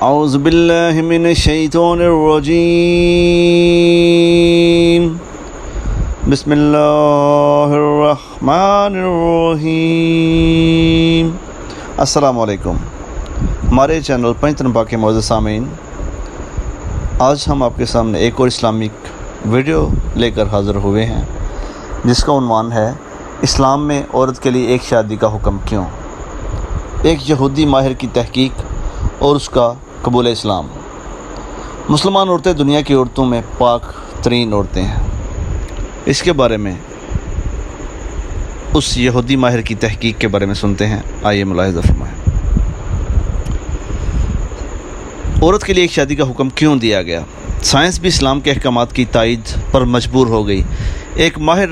اعوذ باللہ من الشیطان الرجیم بسم اللہ الرحمن الرحیم۔ السلام علیکم۔ ہمارے چینل پنجتن کے معزز سامعین، آج ہم آپ کے سامنے ایک اور اسلامک ویڈیو لے کر حاضر ہوئے ہیں جس کا عنوان ہے اسلام میں عورت کے لیے ایک شادی کا حکم کیوں؟ ایک یہودی ماہر کی تحقیق اور اس کا قبول اسلام۔ مسلمان عورتیں دنیا کی عورتوں میں پاک ترین عورتیں ہیں۔ اس کے بارے میں اس یہودی ماہر کی تحقیق کے بارے میں سنتے ہیں، آئیے ملاحظہ فرمائیں۔ عورت کے لیے ایک شادی کا حکم کیوں دیا گیا؟ سائنس بھی اسلام کے احکامات کی تائید پر مجبور ہو گئی۔ ایک ماہر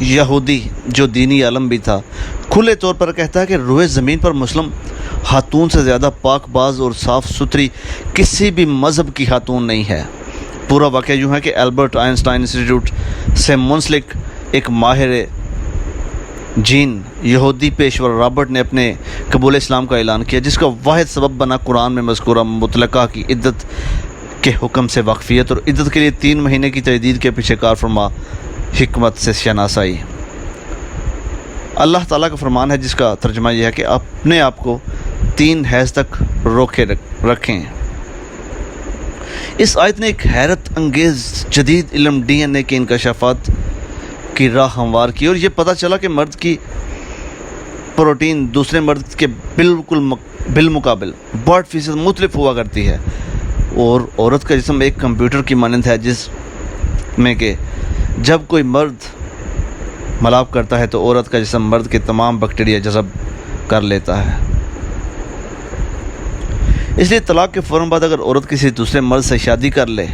یہودی جو دینی عالم بھی تھا کھلے طور پر کہتا ہے کہ روئے زمین پر مسلم خاتون سے زیادہ پاک باز اور صاف ستھری کسی بھی مذہب کی خاتون نہیں ہے۔ پورا واقعہ یوں ہے کہ البرٹ آئنسٹائن انسٹیٹیوٹ سے منسلک ایک ماہر جین یہودی پیشور رابرٹ نے اپنے قبول اسلام کا اعلان کیا، جس کا واحد سبب بنا قرآن میں مذکورہ مطلقہ کی عدت کے حکم سے واقفیت اور عدت کے لیے 3 مہینے کی تجدید کے پیچھے کار فرما حکمت سے شناسائی۔ اللہ تعالیٰ کا فرمان ہے جس کا ترجمہ یہ ہے کہ اپنے آپ کو 3 حیض تک روکے رکھیں۔ اس آیت نے ایک حیرت انگیز جدید علم DNA کے انکشافات کی راہ ہموار کی، اور یہ پتہ چلا کہ مرد کی پروٹین دوسرے مرد کے بالمقابل 62% مختلف ہوا کرتی ہے، اور عورت کا جسم ایک کمپیوٹر کی مانند ہے جس میں کہ جب کوئی مرد ملاپ کرتا ہے تو عورت کا جسم مرد کے تمام بیکٹیریا جذب کر لیتا ہے۔ اس لیے طلاق کے فوراً بعد اگر عورت کسی دوسرے مرد سے شادی کر لے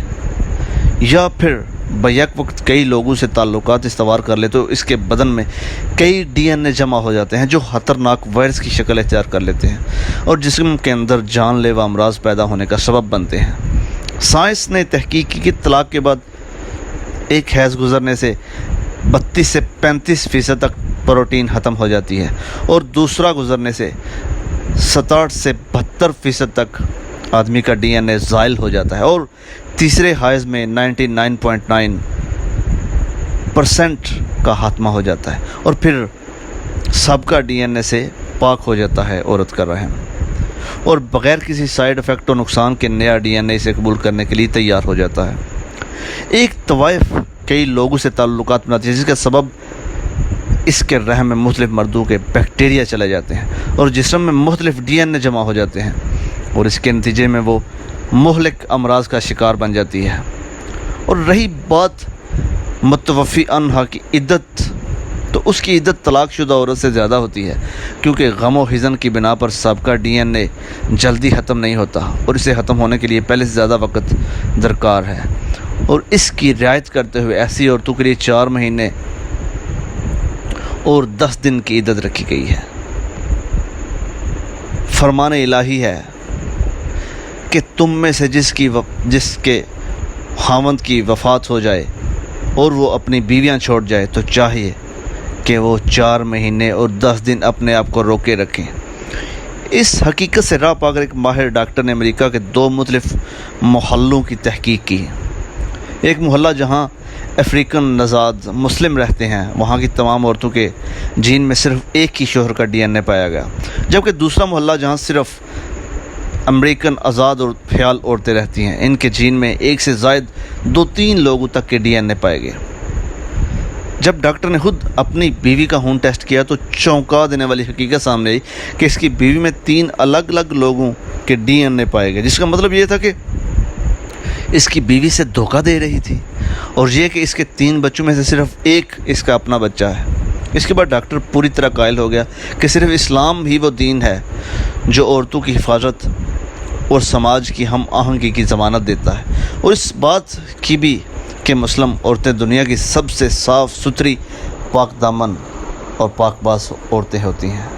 یا پھر بیک وقت کئی لوگوں سے تعلقات استوار کر لے تو اس کے بدن میں کئی DNA جمع ہو جاتے ہیں جو خطرناک وائرس کی شکل اختیار کر لیتے ہیں اور جسم کے اندر جان لیوا امراض پیدا ہونے کا سبب بنتے ہیں۔ سائنس نے تحقیق کی کہ طلاق کے بعد ایک حیض گزرنے سے 32 سے 35% تک پروٹین ختم ہو جاتی ہے، اور دوسرا گزرنے سے 67 سے 72% تک آدمی کا DNA زائل ہو جاتا ہے، اور تیسرے حیض میں 99.9% کا خاتمہ ہو جاتا ہے، اور پھر سب کا DNA سے پاک ہو جاتا ہے عورت کا رحم، اور بغیر کسی سائیڈ افیکٹ و نقصان کے نیا DNA اسے قبول کرنے کے لیے تیار ہو جاتا ہے۔ ایک طوائف کئی لوگوں سے تعلقات بناتی ہے جس کا سبب اس کے رحم میں مختلف مردوں کے بیکٹیریا چلے جاتے ہیں اور جسم میں مختلف DNA جمع ہو جاتے ہیں، اور اس کے نتیجے میں وہ مہلک امراض کا شکار بن جاتی ہے۔ اور رہی بات متوفی عنہا کی عدت، تو اس کی عدت طلاق شدہ عورت سے زیادہ ہوتی ہے، کیونکہ غم و حزن کی بنا پر سابقہ DNA جلدی ختم نہیں ہوتا اور اسے ختم ہونے کے لیے پہلے سے زیادہ وقت درکار ہے، اور اس کی رعایت کرتے ہوئے ایسی عورتوں کے لیے 4 مہینے اور 10 دن کی عدت رکھی گئی ہے۔ فرمان الہی ہے کہ تم میں سے جس کے خاوند کی وفات ہو جائے اور وہ اپنی بیویاں چھوڑ جائے تو چاہیے کہ وہ 4 مہینے اور 10 دن اپنے آپ کو روکے رکھیں۔ اس حقیقت سے راہ پا کر ایک ماہر ڈاکٹر نے امریکہ کے 2 مختلف محلوں کی تحقیق کی۔ ایک محلہ جہاں افریقن نژاد مسلم رہتے ہیں، وہاں کی تمام عورتوں کے جین میں صرف ایک ہی شوہر کا DNA پایا گیا، جبکہ دوسرا محلہ جہاں صرف امریکن آزاد اور فعال عورتیں رہتی ہیں، ان کے جین میں 1 سے زائد 2-3 لوگوں تک کے DNA پائے گئے۔ جب ڈاکٹر نے خود اپنی بیوی کا خون ٹیسٹ کیا تو چونکا دینے والی حقیقت سامنے آئی کہ اس کی بیوی میں 3 الگ الگ لوگوں کے DNA پائے گئے، جس کا مطلب یہ تھا کہ اس کی بیوی سے دھوکہ دے رہی تھی، اور یہ کہ اس کے 3 بچوں میں سے صرف ایک اس کا اپنا بچہ ہے۔ اس کے بعد ڈاکٹر پوری طرح قائل ہو گیا کہ صرف اسلام ہی وہ دین ہے جو عورتوں کی حفاظت اور سماج کی ہم آہنگی کی ضمانت دیتا ہے، اور اس بات کی بھی کہ مسلم عورتیں دنیا کی سب سے صاف ستھری، پاک دامن اور پاک باز عورتیں ہوتی ہیں۔